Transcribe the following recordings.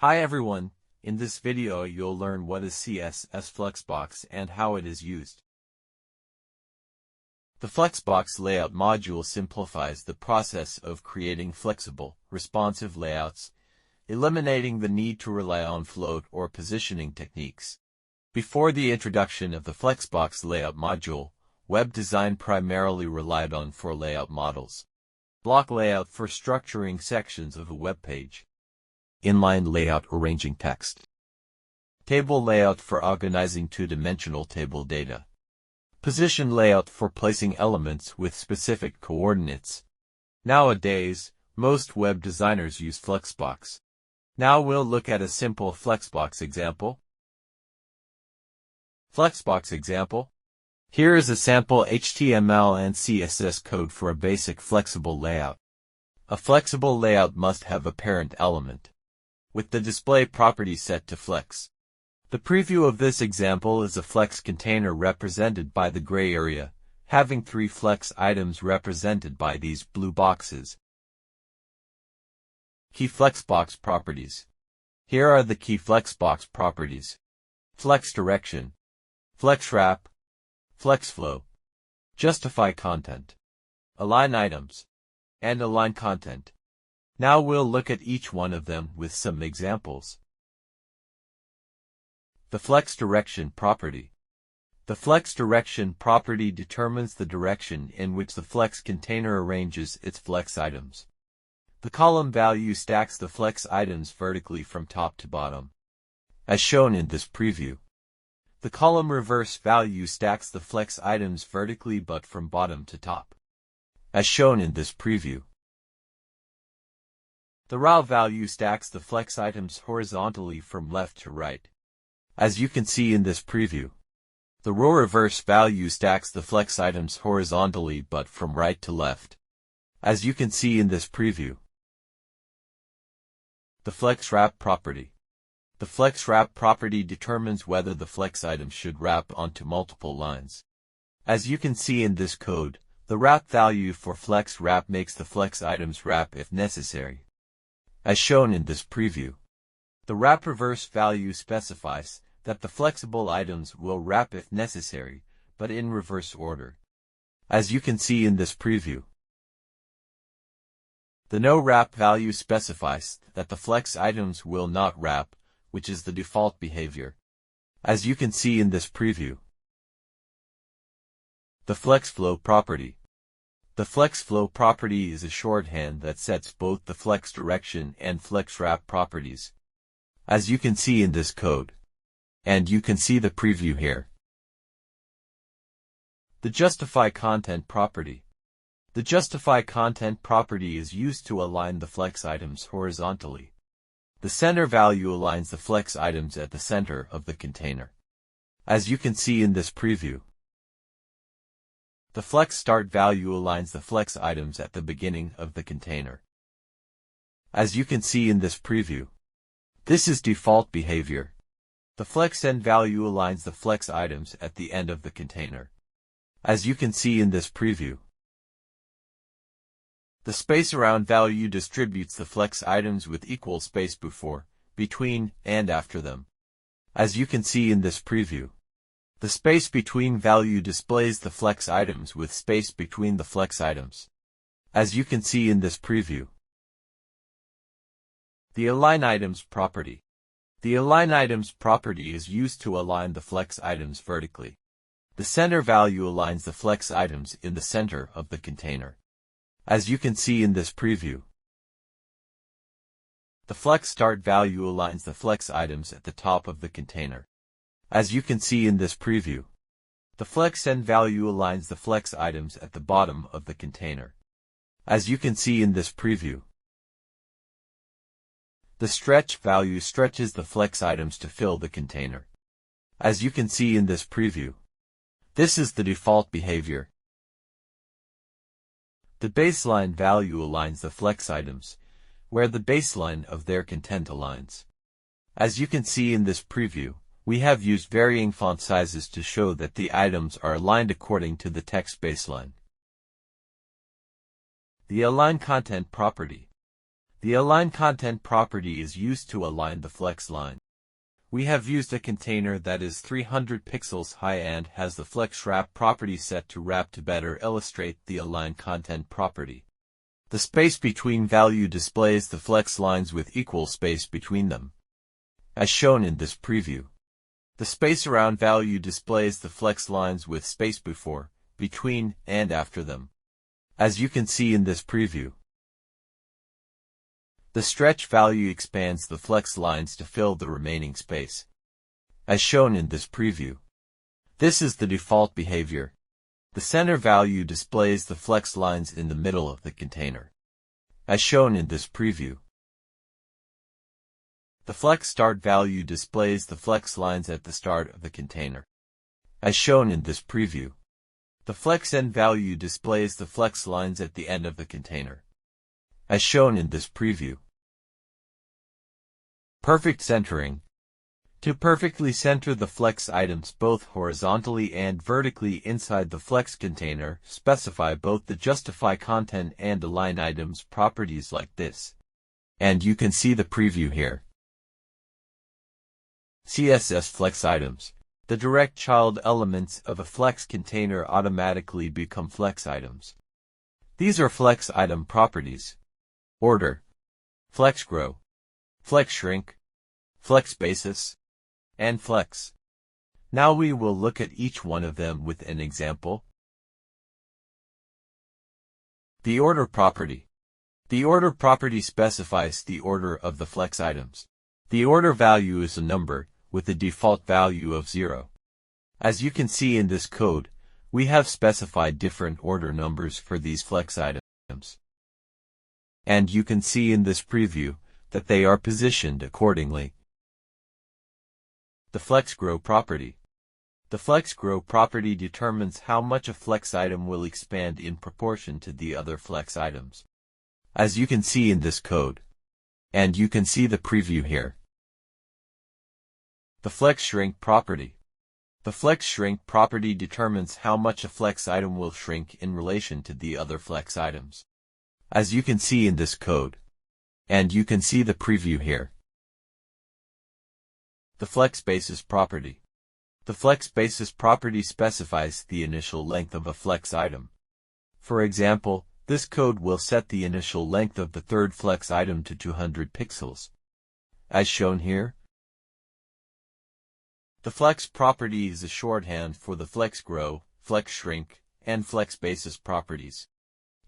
Hi everyone, in this video you'll learn what is CSS Flexbox and how it is used. The Flexbox layout module simplifies the process of creating flexible, responsive layouts, eliminating the need to rely on float or positioning techniques. Before the introduction of the Flexbox layout module, web design primarily relied on four layout models. Block layout for structuring sections of a web page. Inline layout arranging text. Table layout for organizing two-dimensional table data. Position layout for placing elements with specific coordinates. Nowadays, most web designers use Flexbox. Now we'll look at a simple Flexbox example. Flexbox example. Here is a sample HTML and CSS code for a basic flexible layout. A flexible layout must have a parent element, with the display property set to flex. The preview of this example is a flex container represented by the gray area, having three flex items represented by these blue boxes. Key Flexbox properties. Here are the key Flexbox properties: flex direction, flex wrap, flex flow, justify content, align items, and align content. Now we'll look at each one of them with some examples. The flex direction property. The flex direction property determines the direction in which the flex container arranges its flex items. The column value stacks the flex items vertically from top to bottom, as shown in this preview. The column reverse value stacks the flex items vertically but from bottom to top, as shown in this preview. The row value stacks the flex items horizontally from left to right, as you can see in this preview. The row reverse value stacks the flex items horizontally but from right to left, as you can see in this preview. The flex wrap property. The flex wrap property determines whether the flex items should wrap onto multiple lines. As you can see in this code, the wrap value for flex wrap makes the flex items wrap if necessary, as shown in this preview. The wrap reverse value specifies that the flexible items will wrap if necessary, but in reverse order, as you can see in this preview. The no wrap value specifies that the flex items will not wrap, which is the default behavior, as you can see in this preview. The flex flow property. The flex flow property is a shorthand that sets both the flex direction and flex wrap properties, as you can see in this code, and you can see the preview here. The justify content property. The justify content property is used to align the flex items horizontally. The center value aligns the flex items at the center of the container, as you can see in this preview. The flex start value aligns the flex items at the beginning of the container, as you can see in this preview. This is default behavior. The flex end value aligns the flex items at the end of the container, as you can see in this preview. The space around value distributes the flex items with equal space before, between, and after them, as you can see in this preview. The space between value displays the flex items with space between the flex items, as you can see in this preview. The align items property. The align items property is used to align the flex items vertically. The center value aligns the flex items in the center of the container, as you can see in this preview. The flex start value aligns the flex items at the top of the container, as you can see in this preview. The flex end value aligns the flex items at the bottom of the container, as you can see in this preview. The stretch value stretches the flex items to fill the container, as you can see in this preview. This is the default behavior. The baseline value aligns the flex items where the baseline of their content aligns. As you can see in this preview, we have used varying font sizes to show that the items are aligned according to the text baseline. The align content property. The Align Content property is used to align the flex line. We have used a container that is 300 pixels high and has the Flex Wrap property set to wrap to better illustrate the Align Content property. The space between value displays the flex lines with equal space between them, as shown in this preview. The space around value displays the flex lines with space before, between, and after them, as you can see in this preview. The stretch value expands the flex lines to fill the remaining space, as shown in this preview. This is the default behavior. The center value displays the flex lines in the middle of the container, as shown in this preview. The flex start value displays the flex lines at the start of the container, as shown in this preview. The flex end value displays the flex lines at the end of the container, as shown in this preview. Perfect centering. To perfectly center the flex items both horizontally and vertically inside the flex container, specify both the Justify Content and Align Items properties like this. And you can see the preview here. CSS Flex Items. The direct child elements of a flex container automatically become flex items. These are flex item properties: order, flex grow, flex shrink, flex basis, and flex. Now we will look at each one of them with an example. The order property. The order property specifies the order of the flex items. The order value is a number, with a default value of 0. As you can see in this code, we have specified different order numbers for these flex items. And you can see in this preview that they are positioned accordingly. The flex grow property. The flex grow property determines how much a flex item will expand in proportion to the other flex items, as you can see in this code. And you can see the preview here. The flex shrink property. The flex shrink property determines how much a flex item will shrink in relation to the other flex items, as you can see in this code. And you can see the preview here. The flex basis property. The flex basis property specifies the initial length of a flex item. For example, this code will set the initial length of the third flex item to 200 pixels, as shown here. The flex property is a shorthand for the flex grow, flex shrink, and flex basis properties.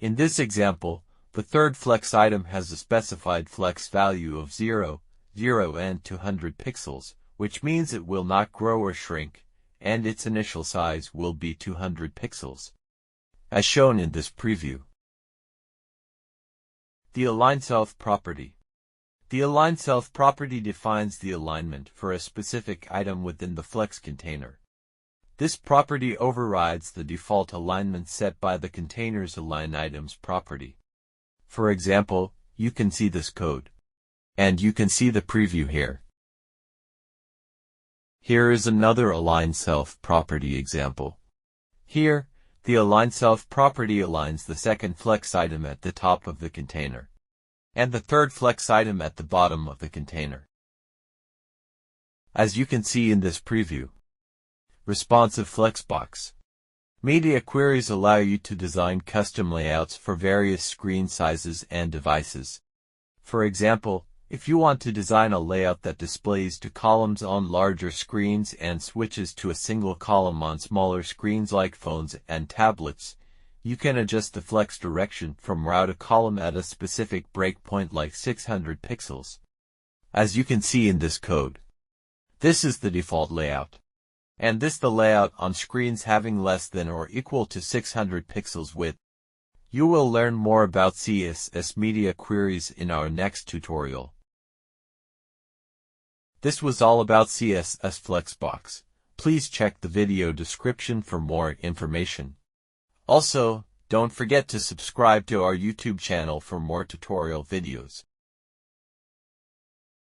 In this example, the third flex item has a specified flex value of 0, 0 and 200 pixels, which means it will not grow or shrink, and its initial size will be 200 pixels, as shown in this preview. The Align Self property. The Align Self property defines the alignment for a specific item within the flex container. This property overrides the default alignment set by the container's Align Items property. For example, you can see this code. And you can see the preview here. Here is another Align Self property example. Here, the Align Self property aligns the second flex item at the top of the container, and the third flex item at the bottom of the container, as you can see in this preview. Responsive Flexbox. Media queries allow you to design custom layouts for various screen sizes and devices. For example, if you want to design a layout that displays two columns on larger screens and switches to a single column on smaller screens like phones and tablets, you can adjust the flex direction from row to column at a specific breakpoint like 600 pixels, as you can see in this code. This is the default layout, and this the layout on screens having less than or equal to 600 pixels width. You will learn more about CSS media queries in our next tutorial. This was all about CSS Flexbox. Please check the video description for more information. Also, don't forget to subscribe to our YouTube channel for more tutorial videos.